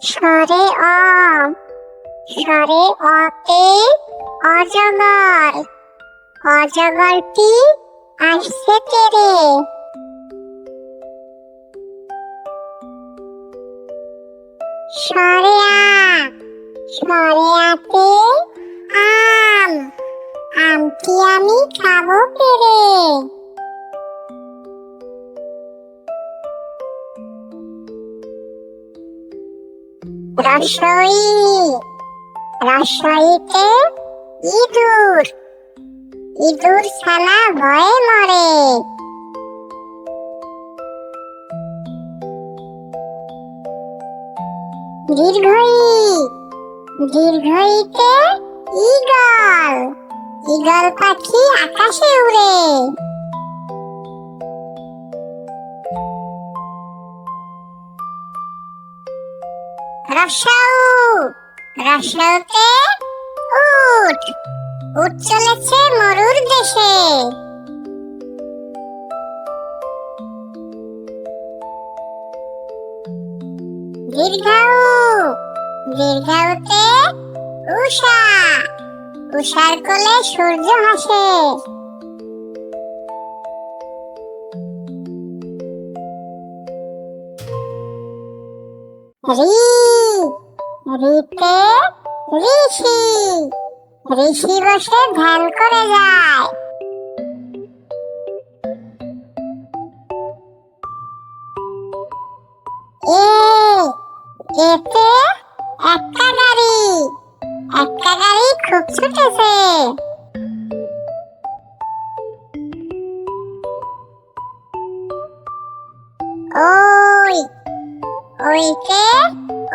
সরে অ, সরে অতে অজগর, অজগরটি আসছে তেরে। সরে আ, সরে আতে আম, আমটি আমি খাবো পেরে। রসই, রসইতে ইঁদুর, ইঁদুর ছানা ভয়ে মরে। দীর্ঘই, দীর্ঘইতে ঈগল, ঈগল পাখি আকাশে উড়ে। রসৌ, রসৌতে উট, উট চলেছে মরুর দেশে। দীর্ঘৌ, দীর্ঘৌতে উষা, উষার কোলে সূর্য হাসে। রি, রিতে ঋষি, ঋষি বসে ধ্যান করে যায়। এ, এতে একটা গাড়ি, একটা গাড়ি খুব ছুটেছে। ওই, ওইতে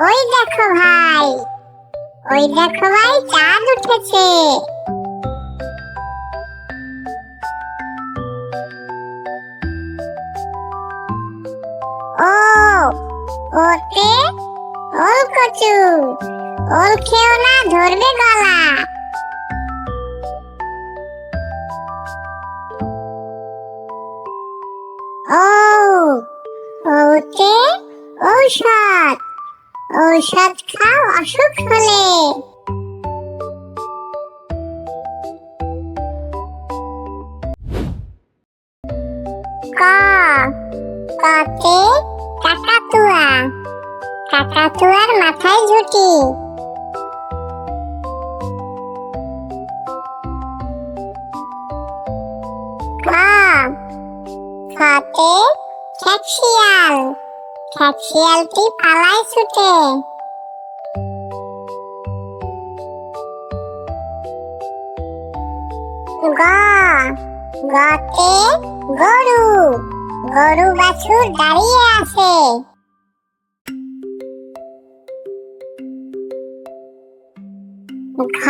ওই দেখো ভাই, ওই দেখো ভাই চাঁদ উঠেছে। ও, ওতে ওল কচু, ওল খেও না ধরবে গলা। ও, ওতে ঔষধ, ঔষধ খাও অসুখ হলে। ক, কতে কাকাতুয়া, কাকাতুয়ার মাথায় ঝুঁটি। খ, খতে খেকশিয়াল, খেকশিয়ালটি পালায় ছুটে। গ, গতে গরু, গরু বাছুর দাঁড়িয়ে আছে। ঘ,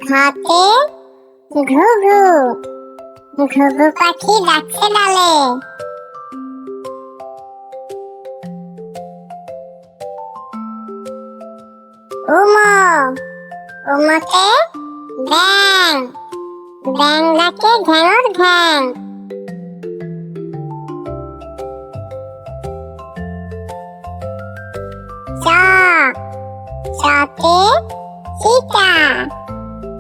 ঘতে ঘুঘু, ঘুঘু পাখি ডাকছে ডালে। উমো, উমোতে ব্যাং, ব্যাং ডাকে ঘ্যাঙর ঘ্যাং। চ, চতে চিতা,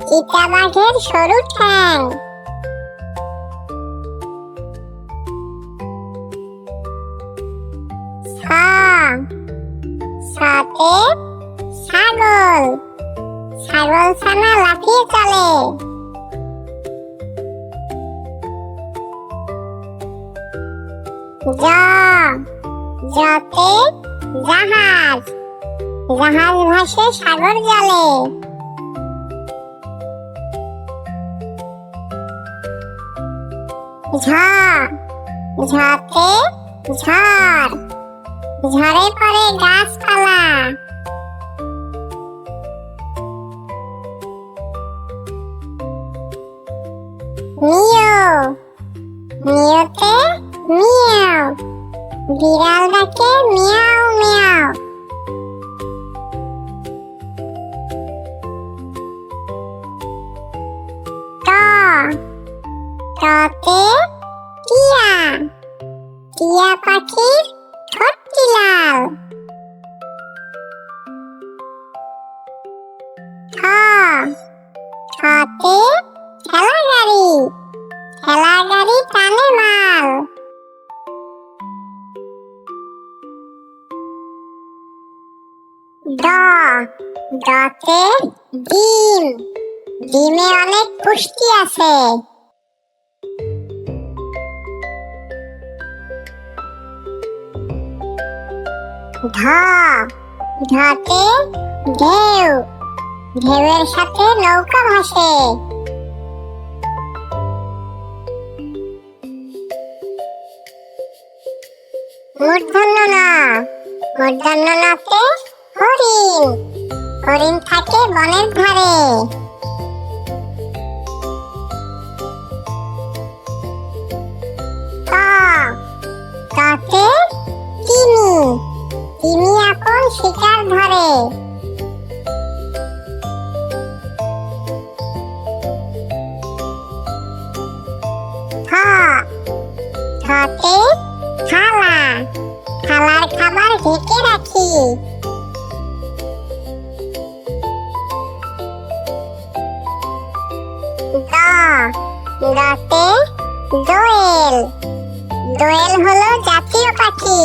চিতা বাঘের সরু ঠ্যাং। ছ, ছতে ছাগল, ছাগল ছানা লাফিয়ে চলে। জ, জতে জাহাজ, জাহাজ ভাসে সাগর জলে। ঝ, ঝতে ঝড়, ঝড়ে পড়ে গাছপালা। মিও, মিওতে মিয়াও, বিড়াল ডাকে মিয়াও মিয়াও। ট, টতে টিয়া, টিয়া পাখির ঠোঁটটি লাল। ড, ডতে ডিম, ডিমে অনেক পুষ্টি আছে। ঢ, ঢতে ঢেউ, ঢেউয়ের সাথে নৌকা ভাসে। মূর্ধন্য ন, মূর্ধন্য নতে হরিণ, হরিণ থাকে বনের ধারে। ত, ততে তিমি, তিমি এখন শিকার ধরে। থ, থতে থালা, থালার খাবার ঢেকে রাখি। দ, দতে দোয়েল, দোয়েল হলো জাতীয় পাখি।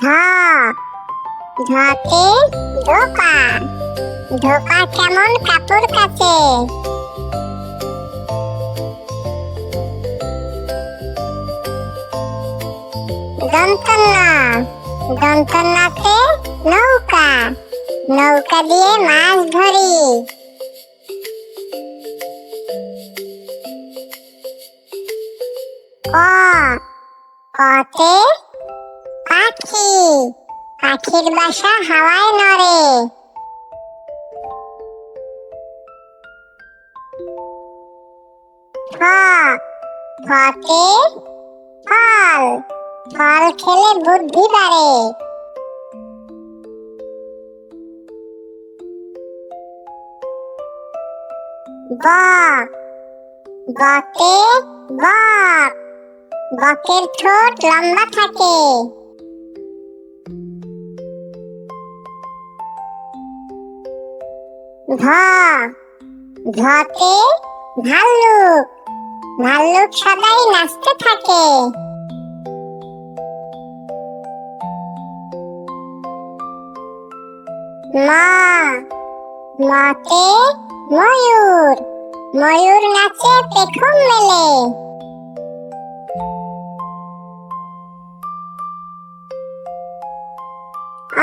ধ, ধতে ধোপা, ধোপা কেমন কাপড় কাচে। দন্তন্য, দন্তন্যতে নৌকা, নৌকা দিয়ে মাছ ধরি। ক, কতে পাখি, পাখির বাসা হাওয়ায় নড়ে। ফ, ফতে ফল, ফল খেলে বুদ্ধি বাড়ে। ব, বতে বক, বকের ঠোঁট লম্বা থাকে। ভ, ভতে ভাল্লুক, ভাল্লুক সদাই নাচতে থাকে। ম, মতে ময়ূর, ময়ূর নাচে পেখম মেলে।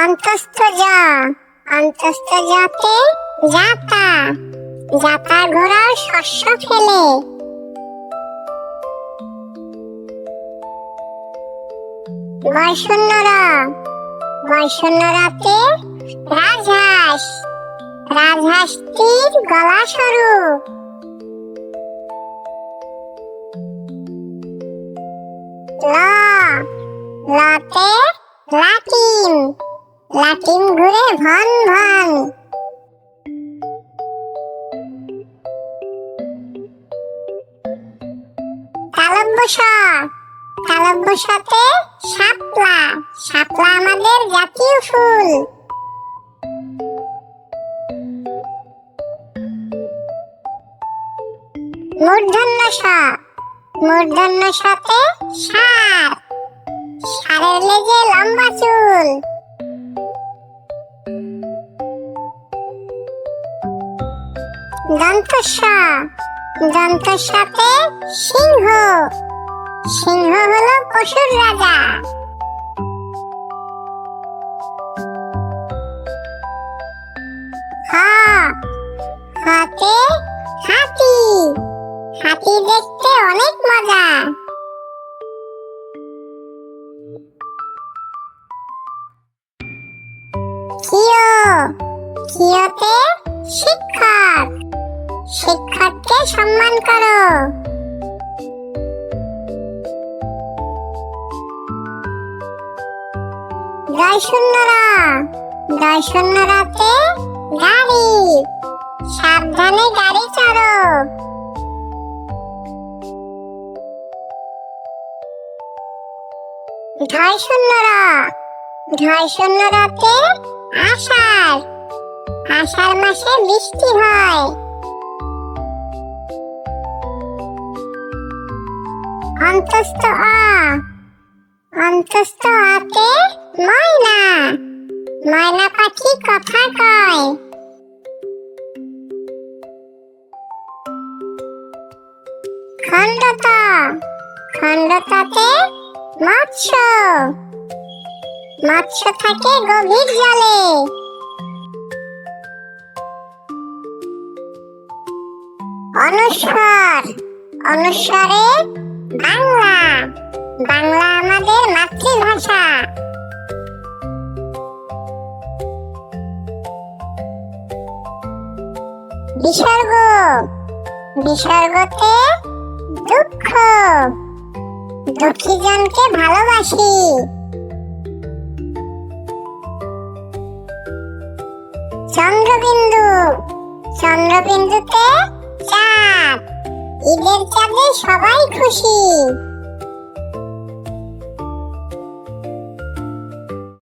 অন্তস্থ জ, অন্তস্থ জতে জাতা, জাতা ঘোড়ার শস্য ফেলে। বয়শূন্য র, বয়শূন্য রতে রাজহাঁস, রাজহাঁসটির গলা সরু। ল, লতে লাটিম, লাটিম ঘুরে ভন ভন। তালব্য স, তালব্য সতে শাপলা, শাপলা আমাদের জাতীয় ফুল। মূর্ধন্য স, মূর্ধন্য সতে ষাঁড়, ষাঁড়ের লেজে লম্বা চুল। দন্তস্ব, দন্তস্বতে সিংহ, সিংহ হলো পশুর রাজা। হ, হতে হাতি, হাতি দেখতে অনেক মজা। ক্ষিয়, ক্ষিয়তে শিক্ষক, শিক্ষককে সম্মান করো। দয়শূন্য র, দয়শূন্য রতে গাড়ি, সাবধানে গাড়ি চড়ো। ঢয়শূন্য র, ঢয়শূন্য রতে আষাঢ়, আষাঢ় মাসে বৃষ্টি হয়। অন্তস্থ আ, অন্তস্থ আতে ময়না, ময়না পাখি কথা কয়। খণ্ডত, খণ্ডতাতে মৎস্য, মৎস্য থাকে গভীর জলে। অনুস্বর, অনুস্বরে বাংলা, বাংলা আমাদের মাতৃভাষা। বিসর্গ, বিসর্গতে দুঃখ, দুঃখী জনকে ভালোবাসি। চন্দ্রবিন্দু, চন্দ্রবিন্দুতে চাঁদ, ঈদের চাঁদে সবাই খুশি।